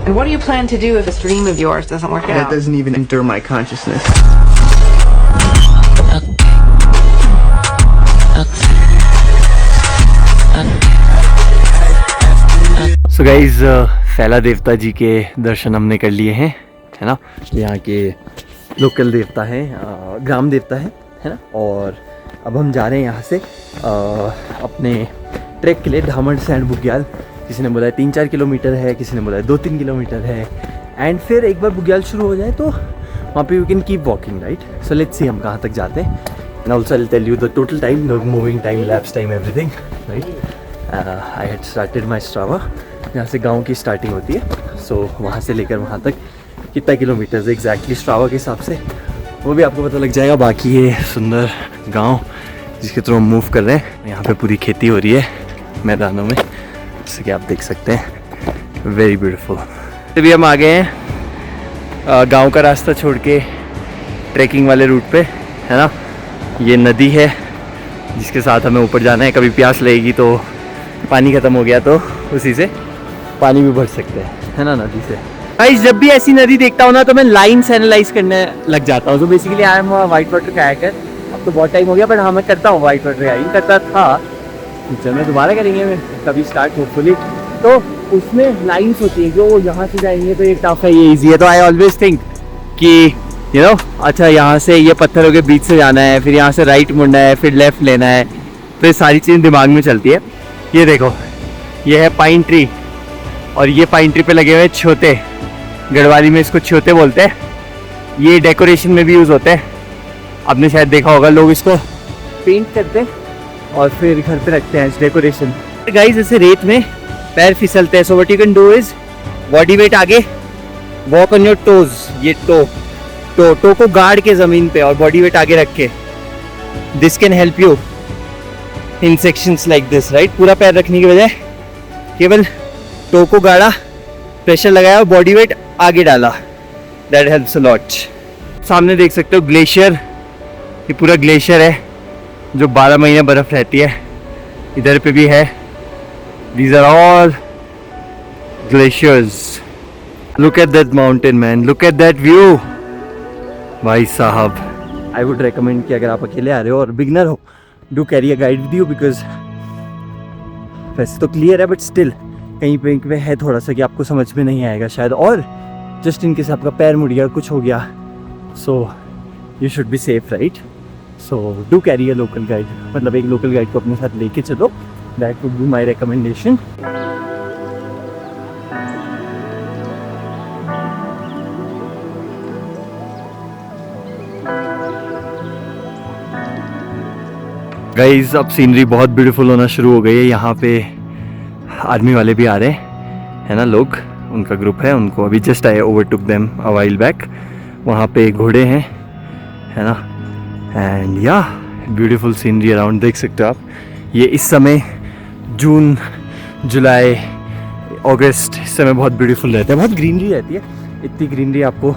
And what do you plan to do if this dream of yours doesn't work out? That doesn't even enter my consciousness. So guys फैला देवता जी के दर्शन हमने कर लिए हैं, है ना। यहाँ के लोकल देवता है, ग्राम देवता है ना। और अब हम जा रहे हैं यहाँ से अपने ट्रैक के लिए धामड़ से एंड बुग्याल। किसी ने बोला 3-4 किलोमीटर है, किसी ने बोला 2-3 किलोमीटर है। एंड फिर एक बार बुग्याल शुरू हो जाए तो वहाँ पे you can keep walking, right. So let's see हम कहाँ तक जाते हैं। And also I tell you the total time, the moving time, lapse time, everything, right. I had started my Strava, यहाँ से गांव की स्टार्टिंग होती है। सो वहाँ से लेकर वहाँ तक कितना किलोमीटर्स एग्जैक्टली स्ट्रावा के हिसाब से वो भी आपको पता लग जाएगा। बाकी ये सुंदर गांव जिसके थ्रू हम मूव कर रहे हैं, यहाँ पे पूरी खेती हो रही है मैदानों में, जैसे कि आप देख सकते हैं। Very beautiful. अभी हम आ गए हैं गांव का रास्ता छोड़ के ट्रैकिंग वाले रूट पे, है ना। ये नदी है जिसके साथ हमें ऊपर जाना है। कभी प्यास लगेगी तो पानी ख़त्म हो गया तो उसी से पानी भी भर सकते हैं, है ना, नदी से। गाइस जब भी ऐसी नदी देखता हूँ ना तो मैं लाइन्स एनालाइज करने लग जाता हूँ। तो basically I am white water kayaker. अब तो बहुत टाइम हो गया, बट हाँ मैं करता हूँ वाइट वाटर कायाकिंग, करता था। फ्यूचर में दोबारा करेंगे मैं कभी स्टार्ट होपफुली। तो उसमें लाइन्स होती है, जो यहाँ से जाएंगे तो ये टफ है, ये ईजी है। तो आई ऑलवेज थिंक कि यू नो अच्छा यहाँ से ये पत्थरों के बीच से जाना है, फिर यहाँ से राइट मुड़ना है, फिर लेफ्ट लेना है। तो ये सारी चीज़ दिमाग में चलती है। ये देखो, ये है पाइन ट्री, और ये पाइन ट्री पे लगे हुए छोते, गढ़वाली में इसको छोते बोलते हैं। ये डेकोरेशन में भी यूज़ होते हैं। आपने शायद देखा होगा, लोग इसको पेंट करते हैं और फिर घर पे रखते हैं डेकोरेशन। गाइस ऐसे रेत में पैर फिसलते हैं, so what you can do is body weight आगे, वॉक ऑन योर टोज। ये टो को गाड़ के ज़मीन पे और बॉडी वेट आगे रख के, this can help you in sections like this, right. पूरा पैर रखने की बजाय केवल टो को गाड़ा, प्रेशर लगाया और बॉडी वेट आगे डाला, दैट हेल्प्स अ लॉट। सामने देख सकते हो ग्लेशियर, ये पूरा ग्लेशियर है जो 12 महीने बर्फ़ रहती है। इधर पे भी है, these are all glaciers. Look at that mountain man, look at that view भाई साहब। आई वुड रेकमेंड कि अगर आप अकेले आ रहे हो और बिगनर हो, do carry a guide with you, because वैसे तो क्लियर है बट स्टिल कहीं पे है थोड़ा सा कि आपको समझ में नहीं आएगा शायद, और जस्ट इन केस आपका पैर मुड़ गया, कुछ हो गया, so you should be safe, right. So do carry a local guide, मतलब एक लोकल गाइड को अपने साथ लेके चलो, that would be my recommendation. Guys अब सीनरी बहुत ब्यूटीफुल होना शुरू हो गई है। यहाँ पे आर्मी वाले भी आ रहे हैं, है ना, लोग, उनका ग्रुप है। उनको अभी just I overtook them a while back. वहाँ पे घोड़े हैं, है ना, एंड या ब्यूटीफुल सीनरी अराउंड देख सकते हो आप। ये इस समय जून, जुलाई, अगस्त, इस समय बहुत ब्यूटीफुल रहता है, बहुत ग्रीनरी रहती है। इतनी ग्रीनरी आपको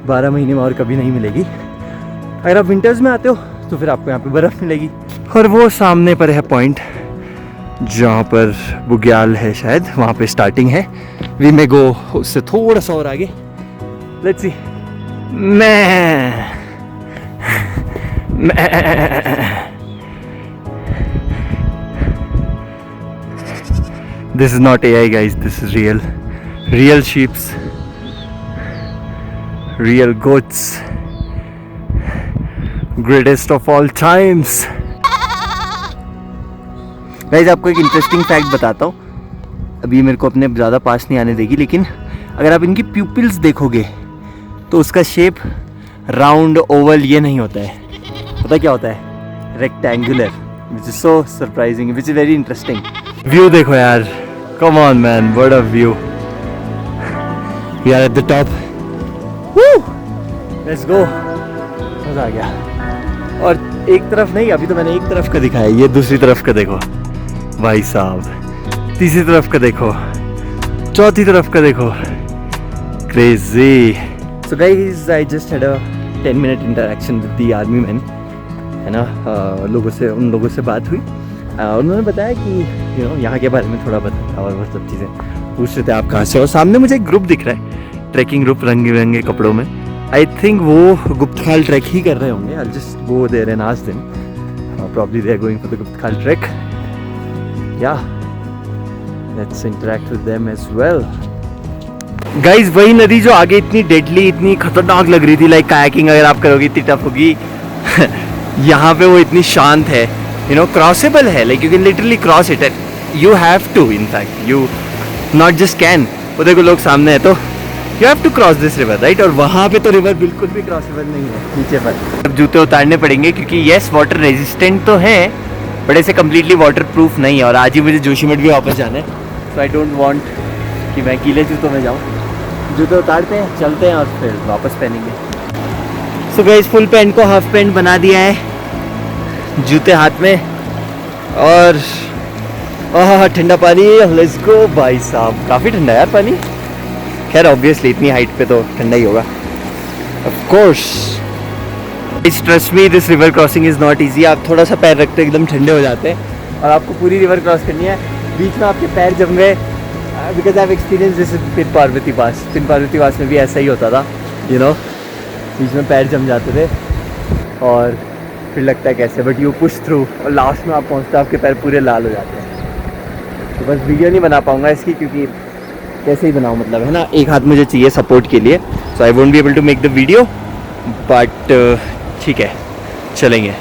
12 महीने में और कभी नहीं मिलेगी। अगर आप विंटर्स में आते हो तो फिर आपको यहाँ पे बर्फ़ मिलेगी। और वो सामने पर है पॉइंट जहाँ पर बुग्याल है शायद, वहाँ पे स्टार्टिंग है। वी मे गो उससे थोड़ा सा और आगे, let's see. This is not AI guys, this is real sheeps, real goats, greatest of all times। Guys आपको एक इंटरेस्टिंग फैक्ट बताता हूँ। अभी मेरे को अपने ज़्यादा पास नहीं आने देगी, लेकिन अगर आप इनकी प्यूपिल्स देखोगे तो उसका शेप राउंड, ओवल ये नहीं होता है। पता क्या होता है? Rectangular, which is so surprising, which is very interesting. View देखो यार, come on man, what a view. We are at the top, let's go. मज़ा आ गया। और एक तरफ नहीं, अभी तो मैंने एक तरफ का दिखाया, ये दूसरी तरफ का देखो भाई साहब, तीसरी तरफ का देखो, चौथी तरफ का देखो, crazy. So guys I just had a 10 minute interaction with the army man, है ना। उन लोगों से बात हुई। उन्होंने बताया कि यू नो यहाँ के बारे में थोड़ा बताया और वो सब चीज़ें। पूछ रहे थे आप कहाँ से हो। सामने मुझे एक ग्रुप दिख रहा है, ट्रैकिंग ग्रुप, रंग बिरंगे कपड़ों में। आई थिंक वो गुप्तखाल ट्रैक ही कर रहे होंगे। I just go there and ask them, probably they are going for the Guptkhal trek. Yeah, let's interact with them as well. Guys, वही नदी जो आगे इतनी डेडली, इतनी खतरनाक लग रही थी, लाइक कायाकिंग अगर आप करोगे इतनी टफ होगी। यहाँ पे वो इतनी शांत है, यू नो, क्रॉसेबल है, like you can literally cross it, you have to, in fact you not just can, वो देखो लोग सामने है, तो you have to cross this river, right. और वहाँ पे तो रिवर बिल्कुल भी क्रॉसेबल नहीं है नीचे पर। अब जूते उतारने पड़ेंगे क्योंकि येस वाटर रेजिस्टेंट तो है बट ऐसे कम्प्लीटली वाटर प्रूफ नहीं है। और आज ही मुझे जोशीमठ भी वापस जाना है, सो आई डोंट वांट कि मैं गीले जूतों में जाऊँ। जूते उतारते हैं, चलते हैं और फिर वापस पहनेंगे। सो गाइस, फुल पैंट को हाफ पैंट बना दिया है, जूते हाथ में, और ठंडा पानी। लेट्स गो भाई साहब, काफ़ी ठंडा है यार पानी। खैर ऑब्वियसली इतनी हाइट पे तो ठंडा ही होगा, of course. Trust me, this river crossing is not easy. आप थोड़ा सा पैर रखते एकदम ठंडे हो जाते हैं, और आपको पूरी रिवर क्रॉस करनी है। बीच में आपके पैर जम गए, because I have experience this Pin Parvati pass. Pin Parvati pass में भी ऐसा ही होता था, यू नो, बीच में पैर जम जाते थे और फिर लगता है कैसे, बट यू पुश थ्रू, और लास्ट में आप पहुँचते आपके पैर पूरे लाल हो जाते हैं। तो बस वीडियो नहीं बना पाऊँगा इसकी, क्योंकि कैसे ही बनाऊँ, मतलब है ना, एक हाथ मुझे चाहिए सपोर्ट के लिए, so I won't be able to make the video, but ठीक है, चलेंगे।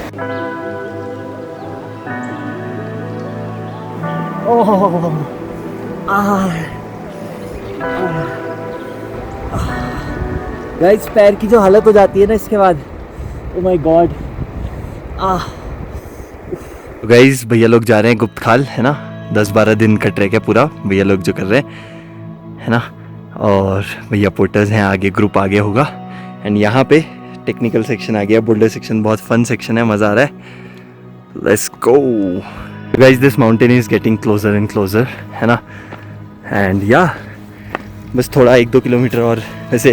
गाइस, पैर की जो हालत हो जाती है ना इसके बाद, ओ माय गॉड। गाइस, भैया लोग जा रहे हैं गुप्तखाल, है ना, 10-12 दिन का ट्रैक है पूरा, भैया लोग जो कर रहे हैं, है ना, और भैया पोर्टर्स हैं, आगे ग्रुप आगे होगा। एंड यहाँ पे टेक्निकल सेक्शन आ गया, बोल्डर सेक्शन, बहुत फन सेक्शन है, मज़ा आ रहा है। Let's go guys, this mountain is getting closer and closer, है ना, एंड या बस थोड़ा 1-2 किलोमीटर और। वैसे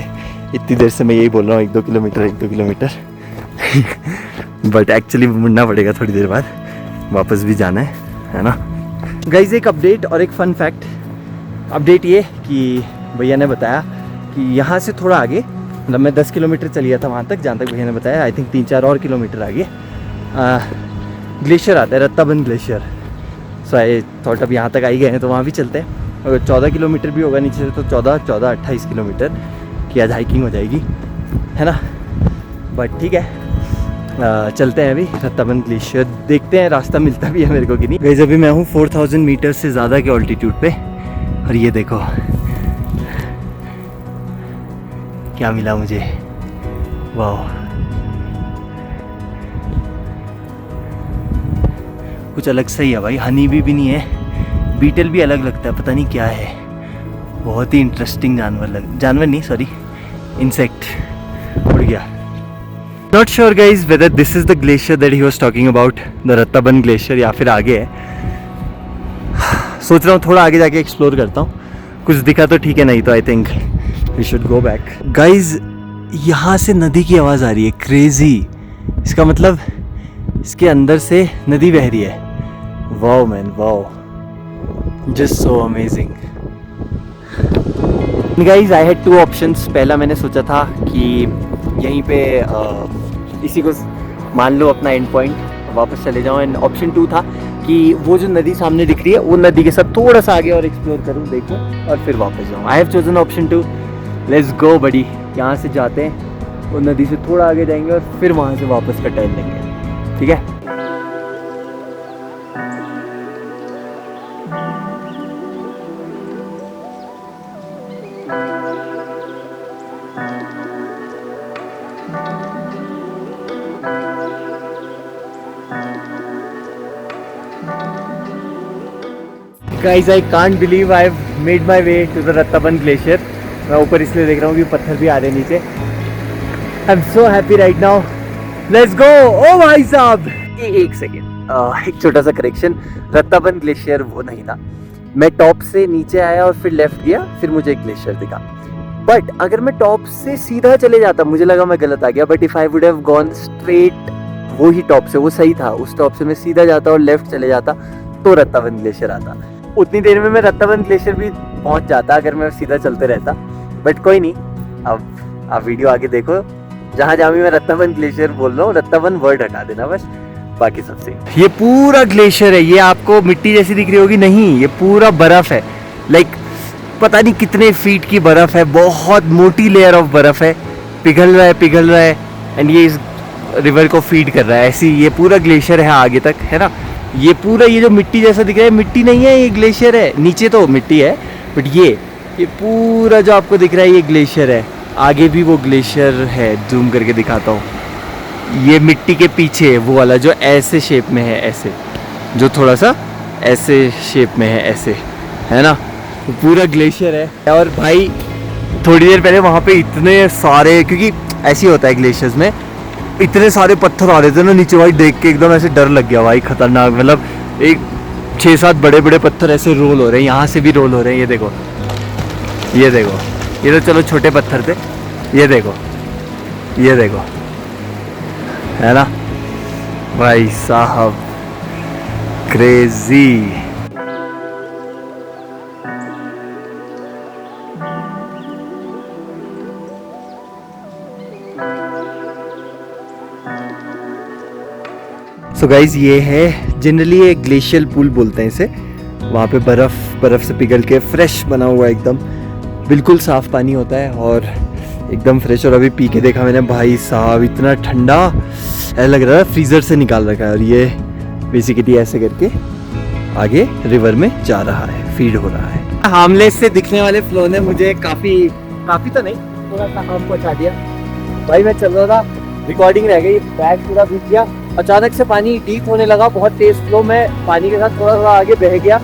इतनी देर से मैं यही बोल रहा हूँ, 1-2 किलोमीटर बट एक्चुअली मुड़ना पड़ेगा थोड़ी देर बाद, वापस भी जाना है ना। गाइस, एक अपडेट और एक फन फैक्ट। अपडेट ये कि भैया ने बताया कि यहाँ से थोड़ा आगे, मतलब मैं 10 किलोमीटर चल गया था वहाँ तक, जहाँ तक भैया ने बताया, आई थिंक 3-4 और किलोमीटर आगे ग्लेशियर आता है, रत्ताबंद ग्लेशियर। सो आई थॉट अब यहाँ तक आ ही गए हैं तो वहाँ भी चलते हैं। अगर 14 किलोमीटर भी होगा नीचे से तो 14-28 किलोमीटर की आज हाइकिंग हो जाएगी, है ना। बट ठीक है, चलते हैं अभी रत्ताबंद ग्लेशियर, देखते हैं रास्ता मिलता भी है मेरे को कि नहीं। गाइस, अभी मैं हूँ 4000 मीटर से ज़्यादा के ऑल्टीट्यूड पे, और ये देखो क्या मिला मुझे, वाह, कुछ अलग सा ही है भाई। हनी भी नहीं है, बीटल भी अलग लगता है, पता नहीं क्या है, बहुत ही इंटरेस्टिंग जानवर नहीं, सॉरी, इंसेक्ट उड़ गया। Not sure guys whether this is the glacier that he was talking about, the Rattaband glacier, या फिर आगे है। सोच रहा हूँ थोड़ा आगे जाके एक्सप्लोर करता हूँ, कुछ दिखा तो ठीक है, नहीं तो I think we should go back. Guys, यहाँ से नदी की आवाज़ आ रही है, क्रेजी। इसका मतलब इसके अंदर से नदी बह रही है। Wow man, wow, just so amazing. Guys, I had 2 options. पहला मैंने सोचा था कि यहीं पे इसी को मान लो अपना एंड पॉइंट, वापस चले जाऊँ। एंड ऑप्शन 2 था कि वो जो नदी सामने दिख रही है, वो नदी के साथ थोड़ा सा आगे और एक्सप्लोर करूँ, देखूँ, और फिर वापस जाऊँ। I have chosen option 2। Let's go buddy. यहाँ से जाते हैं, वो नदी से थोड़ा आगे जाएंगे और फिर वहाँ से वापस का टर्न लेंगे, ठीक है। Guys, I can't believe I've made my way to the Rattaband glacier. मैं ऊपर इसलिए देख रहा हूँ कि पत्थर भी आ रहे हैं नीचे। I'm so happy right now. Let's go! ओ भाई साहब, एक सेकेंड, एक छोटा सा करेक्शन। रत्ताबंद ग्लेशियर वो नहीं था, मैं टॉप से नीचे आया और फिर लेफ्ट गया, फिर मुझे एक ग्लेशियर दिखा। बट अगर मैं टॉप से सीधा चले जाता, मुझे लगा मैं गलत आ गया, but if I would have gone straight, वो ही टॉप से, वो सही था, उस टॉप से मैं सीधा जाता और लेफ्ट चले जाता तो रत्ताबंद ग्लेशियर आता। उतनी देर में मैं रत्ताबंद ग्लेशियर भी पहुंच जाता अगर मैं सीधा चलते रहता, बट कोई नहीं। अब आप वीडियो आगे देखो, जहाँ जहाँ भी मैं रत्नावन ग्लेशियर बोल रहा हूँ, रत्नावन वर्ड हटा देना बस, बाकी सब सेम। ये पूरा ग्लेशियर है, ये आपको मिट्टी जैसी दिख रही होगी, नहीं ये पूरा बर्फ है। लाइक पता नहीं कितने फीट की बर्फ है, बहुत मोटी लेयर ऑफ बर्फ है, पिघल रहा है एंड ये इस रिवर को फीड कर रहा है। ऐसी ये पूरा ग्लेशियर है आगे तक, है ना। ये पूरा ये जो मिट्टी जैसा दिख रहा है, मिट्टी नहीं है, ये ग्लेशियर है। नीचे तो मिट्टी है, बट ये पूरा जो आपको दिख रहा है ये ग्लेशियर है। आगे भी वो ग्लेशियर है, जूम करके दिखाता हूँ। ये मिट्टी के पीछे वो वाला जो ऐसे शेप में है, ऐसे जो थोड़ा सा ऐसे शेप में है, ऐसे, है ना, तो पूरा ग्लेशियर है। और भाई थोड़ी देर पहले वहाँ पे इतने सारे, क्योंकि ऐसे होता है ग्लेशियर्स में, इतने सारे पत्थर आ रहे थे ना नीचे, भाई देख के एकदम ऐसे डर लग गया भाई, खतरनाक। मतलब एक 6-7 बड़े बड़े पत्थर ऐसे रोल हो रहे हैं, यहाँ से भी रोल हो रहे हैं। ये देखो, ये देखो, ये तो चलो छोटे पत्थर थे, ये देखो, ये देखो, है ना भाई साहब, क्रेजी। सो गाइज ये है जनरली एक ग्लेशियल पूल बोलते हैं इसे। वहाँ पे बर्फ़ से पिघल के फ्रेश बना हुआ है, एकदम बिल्कुल साफ़ पानी होता है और एकदम फ्रेश। और अभी पी के देखा मैंने, भाई साहब इतना ठंडा, ऐसा लग रहा है फ्रीज़र से निकाल रखा है। और ये बेसिकली ऐसे करके आगे रिवर में जा रहा है, फीड हो रहा है। हार्मलेस से दिखने वाले फ्लो ने मुझे काफ़ी तो नहीं, थोड़ा सा हार्म पहुँचा दिया। भाई मैं चल रहा था, रिकॉर्डिंग रह गई, बैग पूरा भीग गया। अचानक से पानी डीप होने लगा, बहुत तेज फ्लो में पानी के साथ थोड़ा सा आगे बह गया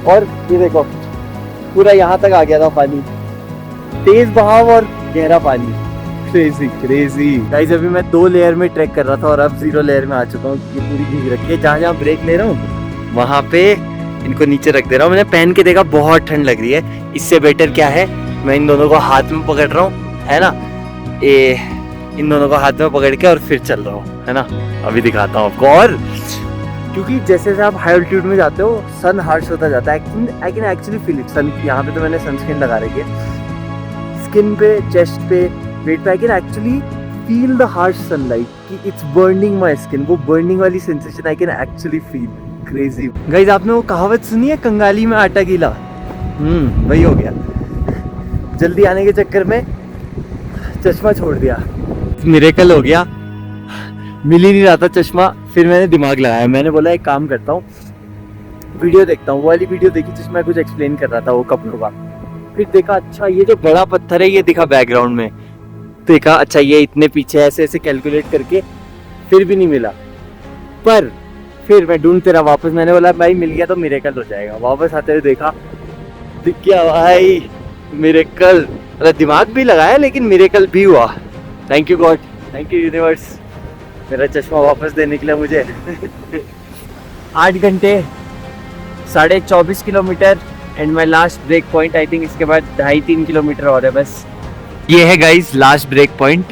और ये देखो पूरा यहाँ तक आ गया था पानी, तेज बहाव और गहरा पानी। Crazy guys. अभी मैं 2 लेयर में ट्रैक कर रहा था और अब 0 लेयर में आ चुका हूँ। ये पूरी भीग रखी है। जहाँ ब्रेक ले रहा हूँ वहाँ पे इनको नीचे रख दे रहा हूँ। मैंने पहन के देखा, बहुत ठंड लग रही है। इससे बेटर क्या है, मैं इन दोनों को हाथ में पकड़ रहा हूँ, है ना, इन दोनों को हाथ में पकड़ के और फिर चल रहा हूँ, है ना। अभी दिखाता हूँ आपको। और क्योंकि जैसे जैसे आप हाई ऑल्टीट्यूड में जाते हो, सन हार्श होता जाता है। I can actually feel it. Sun यहाँ पे तो मैंने सनस्क्रीन लगा रखी है, स्किन पे, चेस्ट पे, वेट पे। आई can actually feel the harsh sunlight कि इट्स बर्निंग माई स्किन। वो बर्निंग वाली sensation I can actually feel. Crazy guys. आपने वो कहावत सुनी है, कंगाली में आटा गीला? वही हो गया। जल्दी आने के चक्कर में चश्मा छोड़ दिया, मिरेकल हो गया, मिल ही नहीं रहा था चश्मा। फिर मैंने दिमाग लगाया, मैंने बोला एक काम करता हूँ, वीडियो देखता हूँ। वो वाली वीडियो देखी जिसमें कुछ एक्सप्लेन कर रहा था वो कपड़ों का। फिर देखा अच्छा ये जो बड़ा पत्थर है ये दिखा बैकग्राउंड में, देखा अच्छा ये इतने पीछे, ऐसे ऐसे कैलकुलेट करके फिर भी नहीं मिला। पर फिर मैं ढूंढते रहा वापस। मैंने बोला भाई मिल गया तो मिरेकल हो जाएगा। वापस आते हुए देखा, दिख गया भाई मिरेकल। मतलब दिमाग भी लगाया लेकिन मिरेकल भी हुआ। Thank you God, thank you universe, मेरा चश्मा वापस देने के लिए मुझे। 8 घंटे 24.5 kilometre and my last break point. I think इसके बाद 2.5-3 किलोमीटर और है बस। ये है गाइस लास्ट ब्रेक पॉइंट,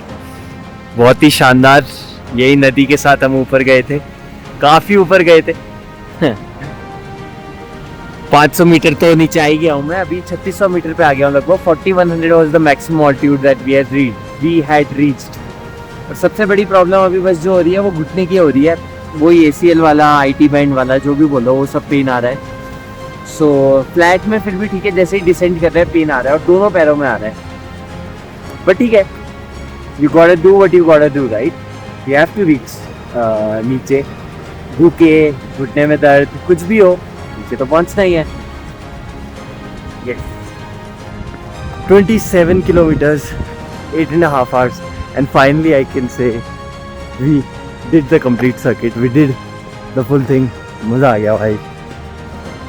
बहुत ही शानदार। यही नदी के साथ हम ऊपर गए थे, काफी ऊपर गए थे। 500 मीटर तो नीचे आ ही गया हूँ मैं। अभी 3600 मीटर पे आ गया हूँ लगभग। 4100 was the maximum altitude that we had reached. और सबसे बड़ी प्रॉब्लम अभी बस जो हो रही है वो घुटने की हो रही है। वही ACL वाला, IT बैंड वाला, जो भी बोलो, वो सब पेन आ रहा है। सो फ्लैट में फिर भी ठीक है, जैसे ही डिसेंड कर रहे हैं पेन आ रहा है और दोनों पैरों में आ रहा है। बट ठीक है, you gotta do what you gotta do, right. You have to reach नीचे। भूखे, घुटने में दर्द, कुछ भी हो, नीचे तो पहुंचना ही है। yes. 27 kilometers, 8.5 hours, and finally I can say we did the complete circuit. We did the full thing. मज़ा आ गया भाई।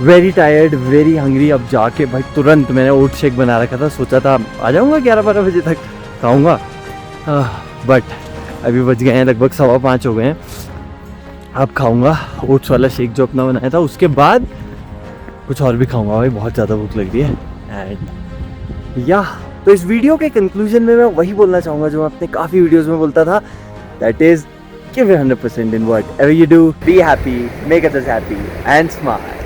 Very tired, very hungry। अब जाके भाई तुरंत मैंने ओट शेक बना रखा था, सोचा था आ जाऊँगा 11-12 बजे तक खाऊँगा, बट अभी बज गए हैं लगभग 5:15 हो गए हैं। अब खाऊँगा ओट्स वाला शेक जो अपना बनाया था, उसके बाद कुछ और भी खाऊँगा भाई, बहुत ज़्यादा भूख लग रही है। एंड या तो इस वीडियो के कंक्लूजन में मैं वही बोलना चाहूँगा जो मैं अपने काफ़ी वीडियोस में बोलता था, that is give it 100% in whatever you do, be happy, make others happy and smile.